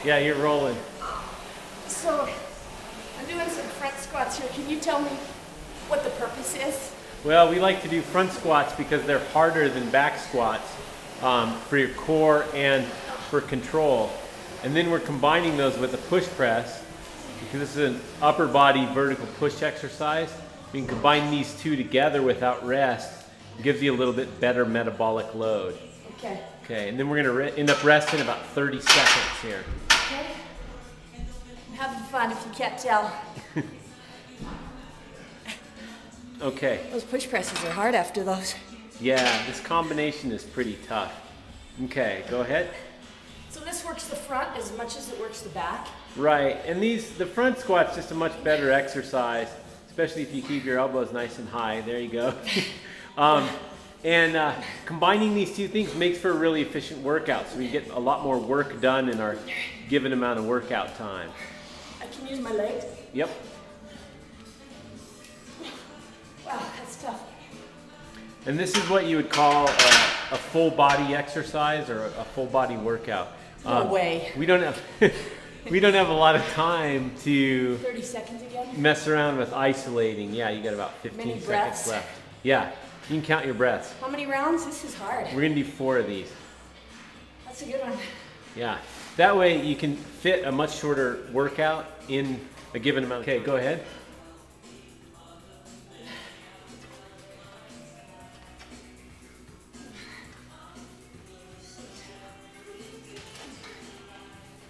Yeah, you're rolling. So, I'm doing some front squats here. Can you tell me what the purpose is? Well, we like to do front squats because they're harder than back squats for your core and for control. And then we're combining those with a push press because this is an upper body vertical push exercise. You can combine these two together without rest. It gives you a little bit better metabolic load. Okay. Okay, and then we're going to end up resting about 30 seconds here. Okay. I'm having fun if you can't tell. Okay. Those push presses are hard after those. Yeah, this combination is pretty tough. Okay, go ahead. So this works the front as much as it works the back? Right, and the front squat's just a much better exercise, especially if you keep your elbows nice and high. There you go. Combining these two things makes for a really efficient workout, so we get a lot more work done in our given amount of workout time. I can use my legs? Yep. Wow, that's tough. And this is what you would call a full body exercise or a full body workout. No way. We don't have we don't have a lot of time to 30 seconds again? Mess around with isolating. Yeah, you got about 15 seconds left. Yeah, you can count your breaths. How many rounds? This is hard. We're gonna do 4 of these. That's a good one. Yeah, that way you can fit a much shorter workout in a given amount of time. Okay, go ahead.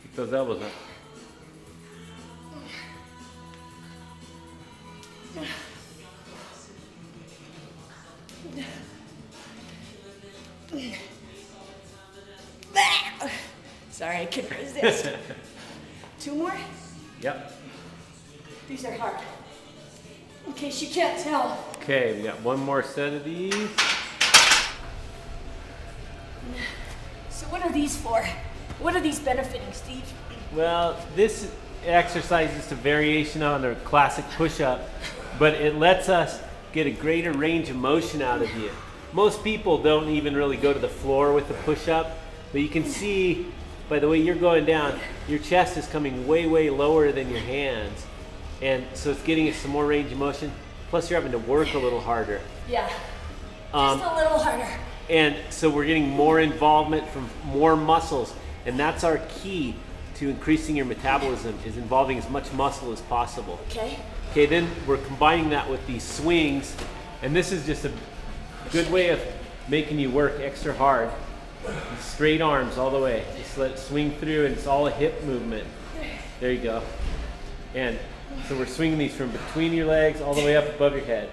Keep those elbows up. Sorry, I couldn't resist. 2 more? Yep. These are hard. In case you can't tell. Okay, we got 1 more set of these. So what are these for? What are these benefiting, Steve? Well, this exercise is a variation on a classic push-up, but it lets us get a greater range of motion out of you. Most people don't even really go to the floor with the push-up, but you can see by the way you're going down, your chest is coming way, way lower than your hands. And so it's getting us some more range of motion. Plus you're having to work a little harder. Yeah, just a little harder. And so we're getting more involvement from more muscles. And that's our key to increasing your metabolism, is involving as much muscle as possible. Okay. Okay, then we're combining that with these swings. And this is just a good way of making you work extra hard. Straight arms all the way. Just let it swing through, and it's all a hip movement. There you go. And so we're swinging these from between your legs all the way up above your head.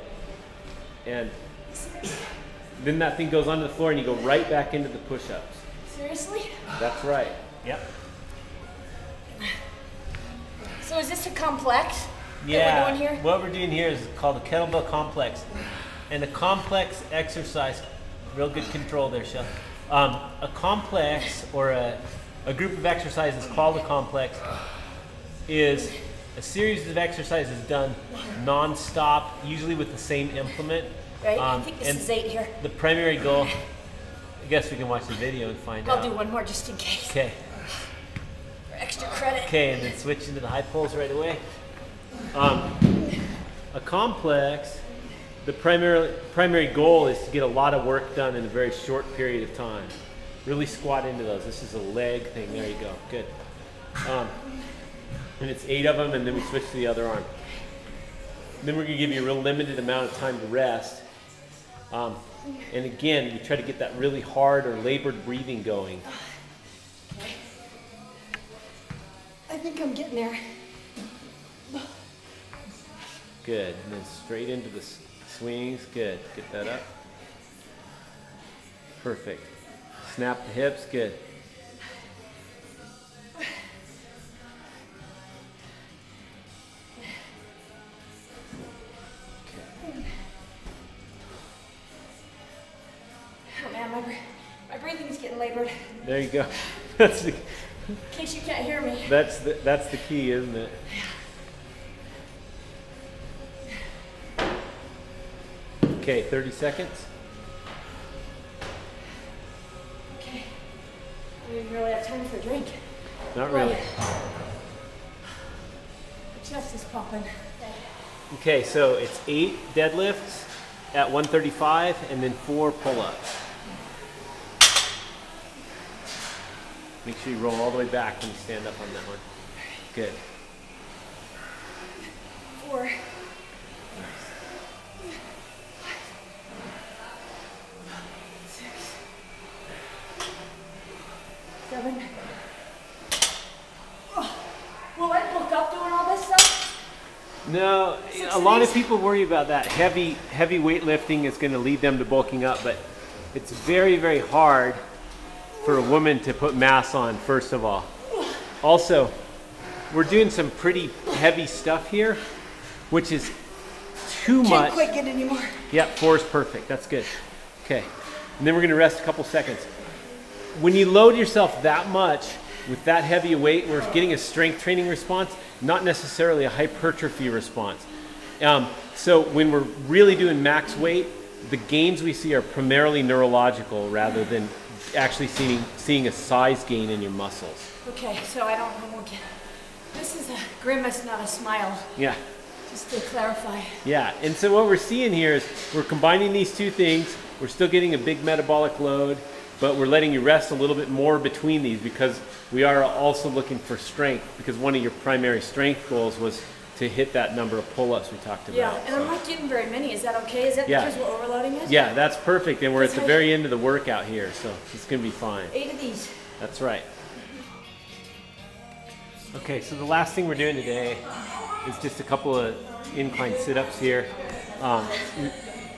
And then that thing goes onto the floor and you go right back into the push-ups. Seriously? That's right. Yep. So is this a complex Yeah. that we're doing here? What we're doing here is called a kettlebell complex. And a complex exercise, real good control there, Shelli. A complex, or a group of exercises called a complex, is a series of exercises done non-stop, usually with the same implement. Right, I think this is 8 here. The primary goal, I guess we can watch the video and find out. I'll do 1 more just in case. Okay. For extra credit. Okay, and then switch into the high pulls right away. A complex, the primary goal is to get a lot of work done in a very short period of time. Really squat into those. This is a leg thing. There you go. Good. And it's 8 of them, and then we switch to the other arm. Then we're going to give you a real limited amount of time to rest. And again, we try to get that really hard or labored breathing going. Okay. I think I'm getting there. Good. And then straight into the swings. Good. Get that up. Perfect. Snap the hips. Good. Oh man, my breathing's getting labored. There you go. That's the, in case you can't hear me. that's the key, isn't it? Okay, 30 seconds. Okay. We didn't really have time for a drink. Not really. The chest is popping. Okay, so it's 8 deadlifts at 135 and then 4 pull-ups. Make sure you roll all the way back when you stand up on that one. Good. 4. 7. Oh, will I bulk up doing all this stuff? No, a lot of people worry about that. Heavy weightlifting is going to lead them to bulking up, but it's very, very hard for a woman to put mass on, first of all. Also, we're doing some pretty heavy stuff here, which is too much. Can't quite get any more. Yeah, 4 is perfect. That's good. Okay, and then we're going to rest a couple seconds. When you load yourself that much with that heavy a weight, we're getting a strength training response, not necessarily a hypertrophy response. So when we're really doing max weight, the gains we see are primarily neurological rather than actually seeing a size gain in your muscles. Okay, so I won't get. This is a grimace, not a smile. Yeah. Just to clarify. Yeah, and so what we're seeing here is we're combining these two things. We're still getting a big metabolic load, but we're letting you rest a little bit more between these because we are also looking for strength, because one of your primary strength goals was to hit that number of pull-ups we talked about. Yeah, and I'm not getting very many. Is that okay? Is that because we're overloading it? Yeah, that's perfect, and we're at the very end of the workout here, so it's going to be fine. 8 of these. That's right. Okay, so the last thing we're doing today is just a couple of incline sit-ups here.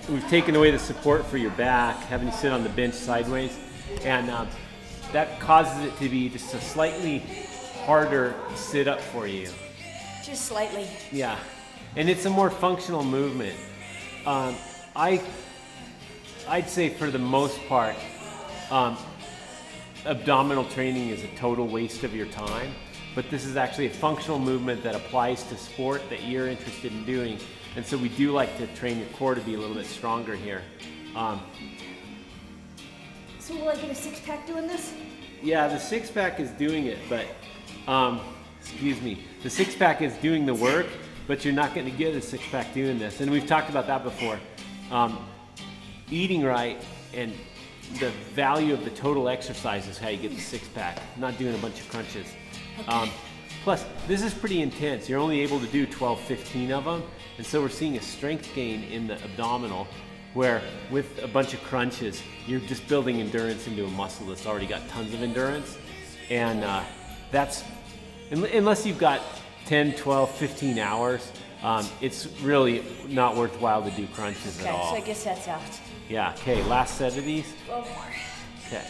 We've taken away the support for your back, having you sit on the bench sideways, and that causes it to be just a slightly harder sit-up for you. Just slightly. Yeah, and it's a more functional movement. I'd say for the most part, abdominal training is a total waste of your time, but this is actually a functional movement that applies to sport that you're interested in doing, and so we do like to train your core to be a little bit stronger here. So will I get a six-pack doing this? Yeah, the six-pack is doing it, but excuse me, the six-pack is doing the work, but you're not going to get a six-pack doing this, and we've talked about that before. Eating right and the value of the total exercise is how you get the six-pack, not doing a bunch of crunches. Okay. Plus, this is pretty intense. You're only able to do 12, 15 of them, and so we're seeing a strength gain in the abdominal, where with a bunch of crunches, you're just building endurance into a muscle that's already got tons of endurance, and that's, unless you've got 10, 12, 15 hours, it's really not worthwhile to do crunches at all. Okay, so I guess that's out. Yeah, okay, last set of these. 12 more. Okay.